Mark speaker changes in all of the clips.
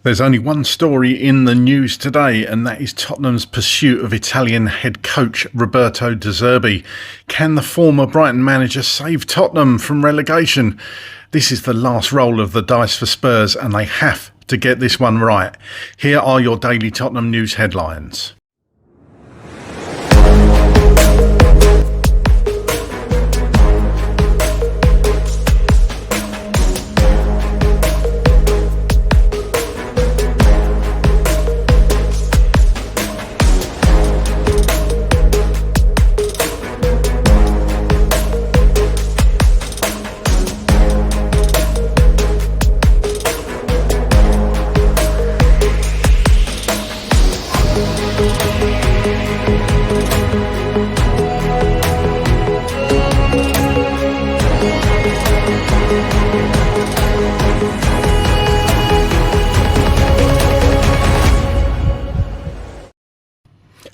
Speaker 1: There's only one story in the news today, and that is Tottenham's pursuit of Italian head coach Roberto De Zerbi. Can the former Brighton manager save Tottenham from relegation? This is the last roll of the dice for Spurs, and they have to get this one right. Here are your daily Tottenham news headlines.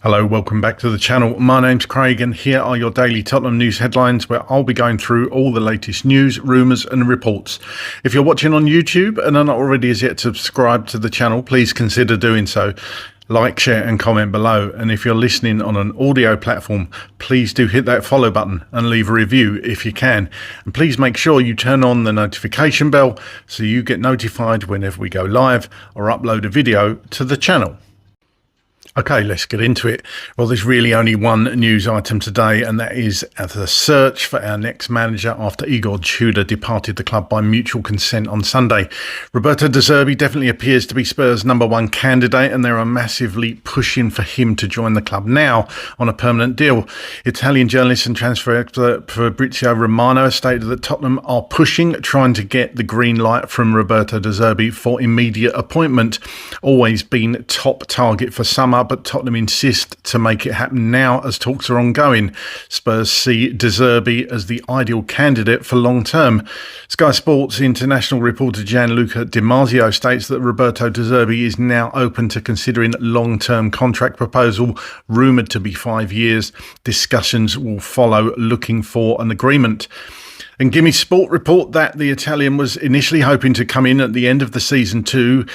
Speaker 1: Hello, welcome back to the channel. My name's Craig and here are your daily Tottenham news headlines where I'll be going through all the latest news, rumours and reports. If you're watching on YouTube and are not already as yet subscribed to the channel, please consider doing so. Like, share and comment below. And if you're listening on an audio platform, please do hit that follow button and leave a review if you can. And please make sure you turn on the notification bell so you get notified whenever we go live or upload a video to the channel. Okay, let's get into it. Well, there's really only one news item today, and that is the search for our next manager after Igor Tudor departed the club by mutual consent on Sunday. Roberto De Zerbi definitely appears to be Spurs' #1 candidate, and they are massively pushing for him to join the club now on a permanent deal. Italian journalist and transfer expert Fabrizio Romano has stated that Tottenham are pushing, trying to get the green light from Roberto De Zerbi for immediate appointment. Always been top target for summer, but Tottenham insist to make it happen now as talks are ongoing. Spurs see De Zerbi as the ideal candidate for long term. Sky Sports international reporter Gianluca Di Marzio states that Roberto De Zerbi is now open to considering long-term contract proposal, rumoured to be 5 years. Discussions will follow looking for an agreement. And Gimme Sport report that the Italian was initially hoping to come in at the end of the season to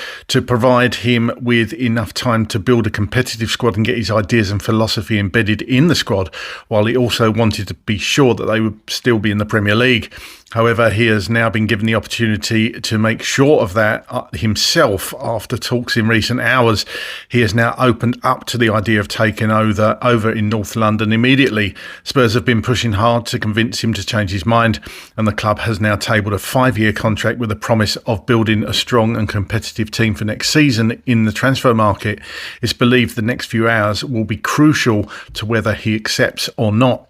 Speaker 1: provide him with enough time to build a competitive squad and get his ideas and philosophy embedded in the squad, while he also wanted to be sure that they would still be in the Premier League. However, he has now been given the opportunity to make sure of that himself after talks in recent hours. He has now opened up to the idea of taking over in North London immediately. Spurs have been pushing hard to convince him to change his mind, and the club has now tabled a 5-year contract with a promise of building a strong and competitive team for next season in the transfer market. It's believed the next few hours will be crucial to whether he accepts or not.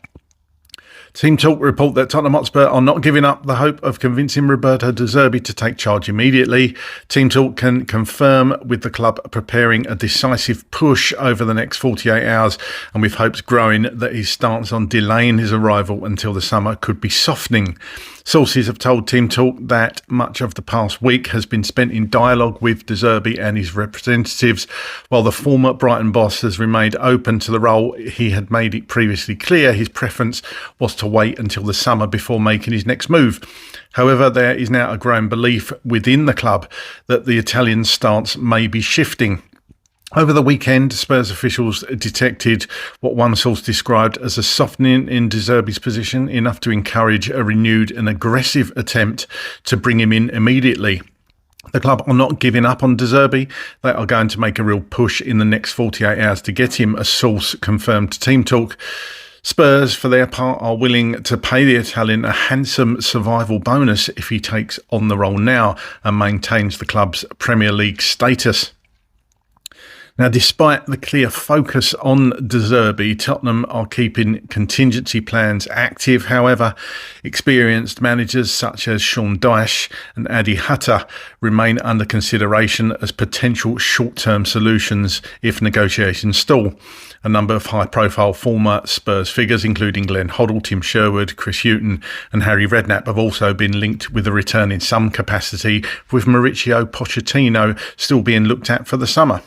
Speaker 1: Team Talk report that Tottenham Hotspur are not giving up the hope of convincing Roberto De Zerbi to take charge immediately. Team Talk can confirm with the club preparing a decisive push over the next 48 hours, and with hopes growing that his stance on delaying his arrival until the summer could be softening. Sources have told Team Talk that much of the past week has been spent in dialogue with De Zerbi and his representatives. While the former Brighton boss has remained open to the role, he had made it previously clear his preference was to wait until the summer before making his next move. However, there is now a growing belief within the club that the Italian stance may be shifting. Over the weekend, Spurs officials detected what one source described as a softening in De Zerbi's position, enough to encourage a renewed and aggressive attempt to bring him in immediately. The club are not giving up on De Zerbi. They are going to make a real push in the next 48 hours to get him, a source confirmed to Team Talk. Spurs, for their part, are willing to pay the Italian a handsome survival bonus if he takes on the role now and maintains the club's Premier League status. Now, despite the clear focus on De Zerbi, Tottenham are keeping contingency plans active. However, experienced managers such as Sean Dyche and Adi Hatta remain under consideration as potential short-term solutions if negotiations stall. A number of high-profile former Spurs figures, including Glenn Hoddle, Tim Sherwood, Chris Hughton and Harry Redknapp, have also been linked with a return in some capacity, with Mauricio Pochettino still being looked at for the summer.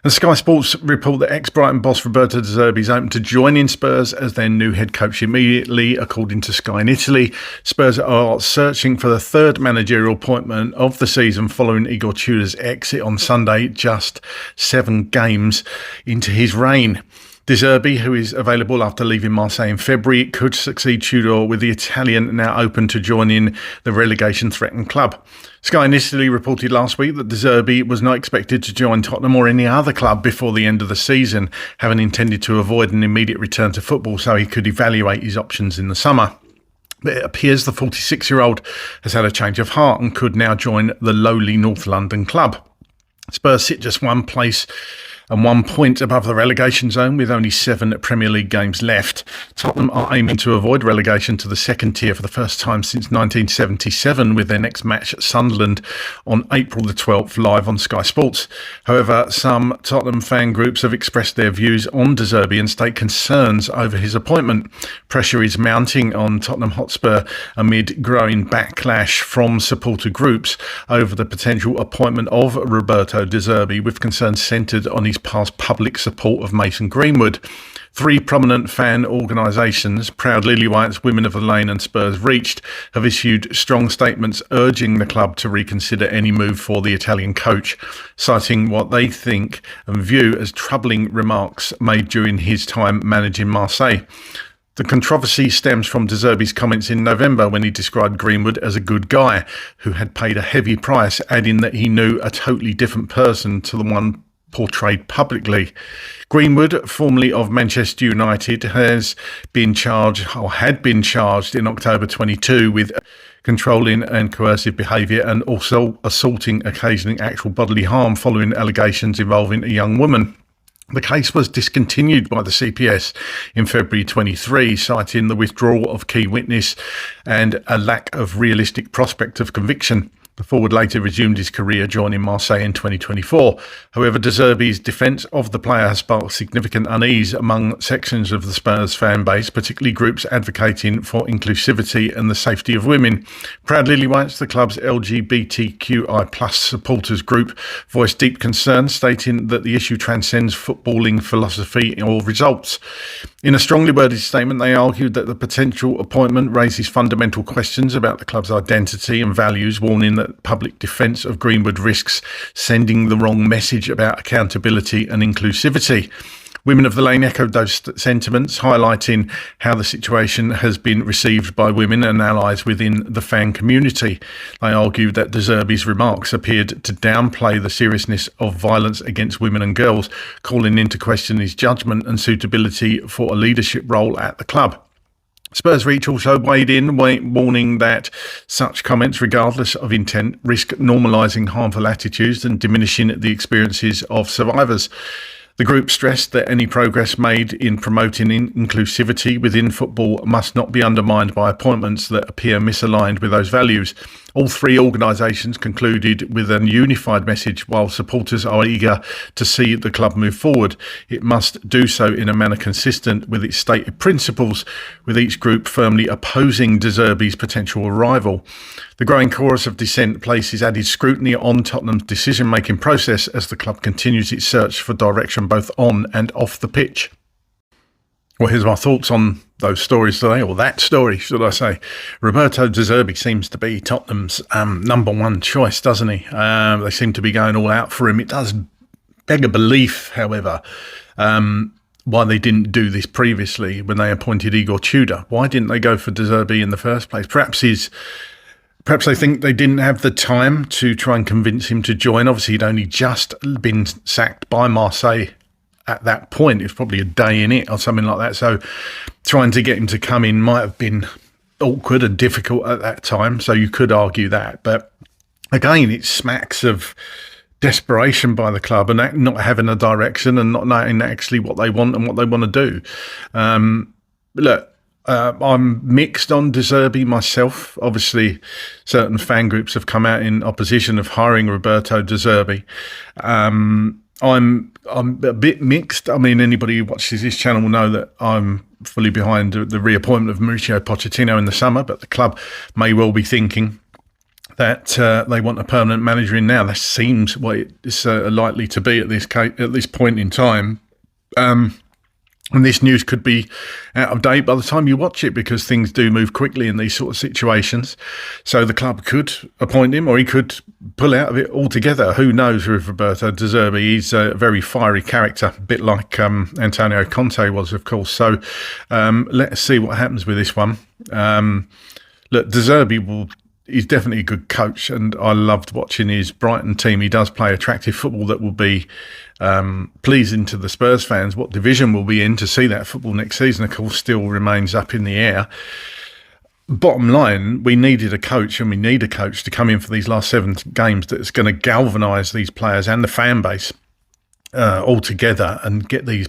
Speaker 1: And Sky Sports report that ex-Brighton boss Roberto Zerbi is open to joining Spurs as their new head coach immediately. According to Sky in Italy, Spurs are searching for the third managerial appointment of the season following Igor Tudor's exit on Sunday, just 7 games into his reign. Zerbi, who is available after leaving Marseille in February, could succeed Tudor, with the Italian now open to joining the relegation-threatened club. Sky in Italy reported last week that Zerbi was not expected to join Tottenham or any other club before the end of the season, having intended to avoid an immediate return to football so he could evaluate his options in the summer. But it appears the 46-year-old has had a change of heart and could now join the lowly North London club. Spurs sit just 1 place and 1 point above the relegation zone with only 7 Premier League games left. Tottenham are aiming to avoid relegation to the second tier for the first time since 1977, with their next match at Sunderland on April the 12th, live on Sky Sports. However, some Tottenham fan groups have expressed their views on Zerbi and state concerns over his appointment. Pressure is mounting on Tottenham Hotspur amid growing backlash from supporter groups over the potential appointment of Roberto Zerbi, with concerns centred on his past public support of Mason Greenwood. 3 prominent fan organisations, Proud Lily Whites, Women of the Lane and Spurs Reached, have issued strong statements urging the club to reconsider any move for the Italian coach, citing what they think and view as troubling remarks made during his time managing Marseille. The controversy stems from Zerbi's comments in November when he described Greenwood as a good guy who had paid a heavy price, adding that he knew a totally different person to the one portrayed publicly. Greenwood, formerly of Manchester United, had been charged in October 22 with controlling and coercive behaviour and also assaulting, occasioning actual bodily harm following allegations involving a young woman. The case was discontinued by the CPS in February 23, citing the withdrawal of key witness and a lack of realistic prospect of conviction. The forward later resumed his career, joining Marseille in 2024. However, Zerbi's defence of the player has sparked significant unease among sections of the Spurs fan base, particularly groups advocating for inclusivity and the safety of women. Proud Lily Whites, the club's LGBTQI+ supporters group, voiced deep concern, stating that the issue transcends footballing philosophy or results. In a strongly worded statement, they argued that the potential appointment raises fundamental questions about the club's identity and values, warning that public defence of Greenwood risks sending the wrong message about accountability and inclusivity. Women of the Lane echoed those sentiments, highlighting how the situation has been received by women and allies within the fan community. They argued that Zerbi's remarks appeared to downplay the seriousness of violence against women and girls, calling into question his judgment and suitability for a leadership role at the club. Spurs Reach also weighed in, warning that such comments, regardless of intent, risk normalising harmful attitudes and diminishing the experiences of survivors. The group stressed that any progress made in promoting inclusivity within football must not be undermined by appointments that appear misaligned with those values. All 3 organisations concluded with a unified message: while supporters are eager to see the club move forward, it must do so in a manner consistent with its stated principles, with each group firmly opposing Zerbi's potential arrival. The growing chorus of dissent places added scrutiny on Tottenham's decision-making process as the club continues its search for direction both on and off the pitch. Well, here's my thoughts on those stories today, or that story, should I say. Roberto Zerbi seems to be Tottenham's number 1 choice, doesn't he? They seem to be going all out for him. It does beg a belief, however, why they didn't do this previously when they appointed Igor Tudor. Why didn't they go for Zerbi in the first place? Perhaps they think they didn't have the time to try and convince him to join. Obviously, he'd only just been sacked by Marseille at that point. It was probably a day in it or something like that. So trying to get him to come in might have been awkward and difficult at that time. So you could argue that. But again, it smacks of desperation by the club and not having a direction and not knowing actually what they want and what they want to do. Look, I'm mixed on Zerbi myself. Obviously, certain fan groups have come out in opposition of hiring Roberto Zerbi. I'm a bit mixed. I mean, anybody who watches this channel will know that I'm fully behind the reappointment of Mauricio Pochettino in the summer, but the club may well be thinking that they want a permanent manager in now. That seems what it's likely to be at this point in time. And this news could be out of date by the time you watch it, because things do move quickly in these sort of situations. So the club could appoint him, or he could pull out of it altogether. Who knows with Roberto De Zerbi? He's a very fiery character, a bit like Antonio Conte was, of course. So let's see what happens with this one. Look, De Zerbi he's definitely a good coach, and I loved watching his Brighton team. He does play attractive football that will be pleasing to the Spurs fans. What division will be in to see that football next season, of course, still remains up in the air. Bottom line, we needed a coach, and we need a coach to come in for these last 7 games that's going to galvanise these players and the fan base all together and get these.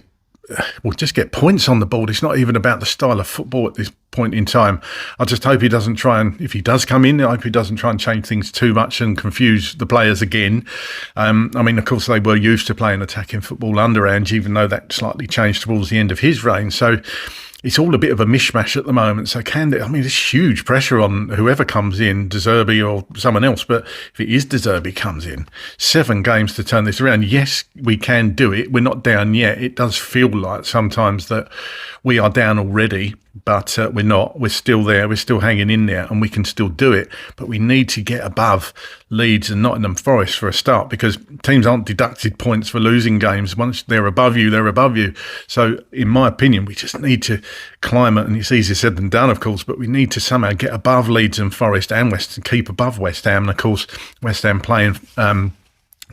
Speaker 1: We'll just get points on the board. It's not even about the style of football at this point in time. I just hope he doesn't try and, if he does come in, I hope he doesn't try and change things too much and confuse the players again. I mean, of course, they were used to playing attacking football under Ange, even though that slightly changed towards the end of his reign. So it's all a bit of a mishmash at the moment. So there's huge pressure on whoever comes in, De Zerbi or someone else. But if it is De Zerbi comes in, 7 games to turn this around. Yes, we can do it. We're not down yet. It does feel like sometimes that we are down already, but we're not. We're still there. We're still hanging in there, and we can still do it. But we need to get above Leeds and Nottingham Forest for a start, because teams aren't deducted points for losing games. Once they're above you, they're above you. So in my opinion, we just need to climb it, and it's easier said than done, of course, but we need to somehow get above Leeds and Forest and keep above West Ham. And of course, West Ham playing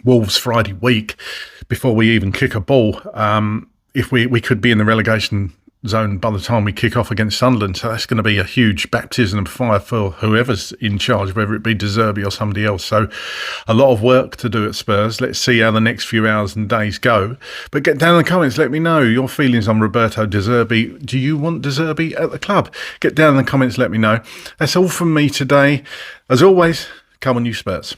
Speaker 1: Wolves Friday week before we even kick a ball. If we could be in the relegation zone by the time we kick off against Sunderland. So that's going to be a huge baptism of fire for whoever's in charge, whether it be De Zerbi or somebody else. So a lot of work to do at Spurs. Let's see how the next few hours and days go. But get down in the comments, let me know your feelings on Roberto De Zerbi. Do you want De Zerbi at the club? Get down in the comments, let me know. That's all from me today. As always, come on you Spurs.